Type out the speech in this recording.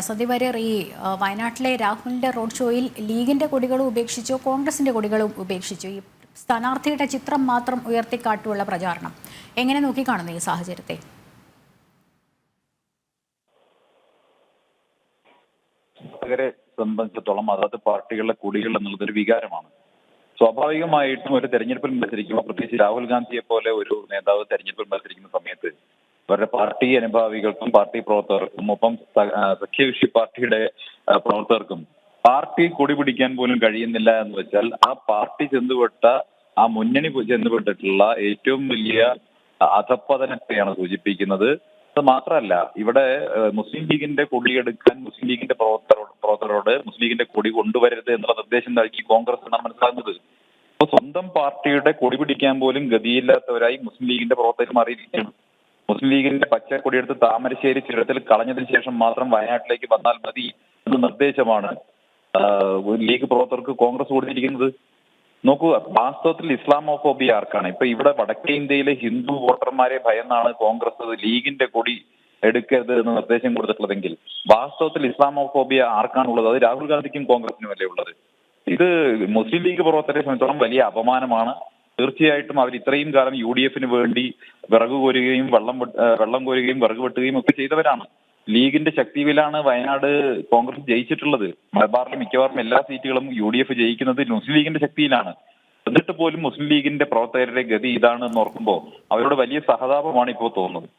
സന്ദീപ് വാര്യർ, ഈ വയനാട്ടിലെ രാഹുലിന്റെ റോഡ് ഷോയിൽ ലീഗിന്റെ കൊടികളും ഉപേക്ഷിച്ചു, കോൺഗ്രസിന്റെ കൊടികളും ഉപേക്ഷിച്ചു. ഈ സ്ഥാനാർത്ഥിയുടെ ചിത്രം മാത്രം ഉയർത്തിക്കാട്ടുള്ള പ്രചാരണം എങ്ങനെ നോക്കിക്കാണുന്നു ഈ സാഹചര്യത്തെ? സംബന്ധിച്ചിടത്തോളം അതാത് പാർട്ടികളുടെ കൊടികൾ എന്നുള്ളതൊരു വികാരമാണ്. സ്വാഭാവികമായിട്ടും ഒരു തെരഞ്ഞെടുപ്പിൽ മത്സരിക്കുമ്പോൾ, പ്രത്യേകിച്ച് രാഹുൽ ഗാന്ധിയെ പോലെ ഒരു നേതാവ് തെരഞ്ഞെടുപ്പിൽ മത്സരിക്കുന്ന സമയത്ത് അവരുടെ പാർട്ടി അനുഭാവികൾക്കും പാർട്ടി പ്രവർത്തകർക്കും ഒപ്പം സഖ്യകക്ഷി പാർട്ടിയുടെ പ്രവർത്തകർക്കും പാർട്ടി കൊടി പിടിക്കാൻ പോലും കഴിയുന്നില്ല എന്ന് വെച്ചാൽ ആ പാർട്ടി ചെന്നുപെട്ട ആ മുന്നണി ചെന്നുപെട്ടിട്ടുള്ള ഏറ്റവും വലിയ അധപ്പതനത്തെയാണ് സൂചിപ്പിക്കുന്നത്. അത് മാത്രമല്ല, ഇവിടെ മുസ്ലിം ലീഗിന്റെ കൊടിയെടുക്കാൻ മുസ്ലിം ലീഗിന്റെ പ്രവർത്തകരോട് മുസ്ലിം ലീഗിന്റെ കൊടി കൊണ്ടുവരരുത് എന്നുള്ള നിർദ്ദേശം നൽകി കോൺഗ്രസ് എന്നാണ് മനസ്സിലാകുന്നത്. അപ്പൊ സ്വന്തം പാർട്ടിയുടെ കൊടി പിടിക്കാൻ പോലും ഗതിയില്ലാത്തവരായി മുസ്ലിം ലീഗിന്റെ പ്രവർത്തകർ മാറിയിരിക്കുകയാണ്. മുസ്ലിം ലീഗിന്റെ പച്ചക്കൊടിയെടുത്ത് താമരശ്ശേരി ചുരത്തിൽ കളഞ്ഞതിന് ശേഷം മാത്രം വയനാട്ടിലേക്ക് വന്നാൽ മതി എന്ന നിർദ്ദേശമാണ് ലീഗ് പ്രവർത്തകർക്ക് കോൺഗ്രസ് കൊടുത്തിരിക്കുന്നത്. നോക്കൂ, വാസ്തവത്തിൽ ഇസ്ലാമോഫോബിയ ആർക്കാണ്? ഇപ്പൊ ഇവിടെ വടക്കേ ഇന്ത്യയിലെ ഹിന്ദു വോട്ടർമാരെ ഭയന്നാണ് കോൺഗ്രസ് ലീഗിന്റെ കൊടി എടുക്കരുത് എന്ന് നിർദ്ദേശം കൊടുത്തിട്ടുള്ളതെങ്കിൽ വാസ്തവത്തിൽ ഇസ്ലാമോഫോബിയ ആർക്കാണുള്ളത്? അത് രാഹുൽ ഗാന്ധിക്കും കോൺഗ്രസിനും അല്ലേ ഉള്ളത്? ഇത് മുസ്ലിം ലീഗ് പ്രവർത്തകരെ സംബന്ധിച്ചോളം വലിയ അപമാനമാണ്. തീർച്ചയായിട്ടും അവർ ഇത്രയും കാലം UDF-ന് വേണ്ടി വിറക് കോരുകയും വെള്ളം കോരുകയും വിറക് വെട്ടുകയും ഒക്കെ ചെയ്തവരാണ്. ലീഗിന്റെ ശക്തിയിലാണ് വയനാട് കോൺഗ്രസ് ജയിച്ചിട്ടുള്ളത്. മലബാറിലെ മിക്കവാറും എല്ലാ സീറ്റുകളും UDF ജയിക്കുന്നത് മുസ്ലിം ലീഗിന്റെ ശക്തിയിലാണ്. എന്നിട്ട് പോലും മുസ്ലിം ലീഗിന്റെ പ്രവർത്തകരുടെ ഗതി ഇതാണ് എന്ന് ഓർക്കുമ്പോൾ അവരോട് വലിയ സഹതാപമാണ് ഇപ്പോൾ തോന്നുന്നത്.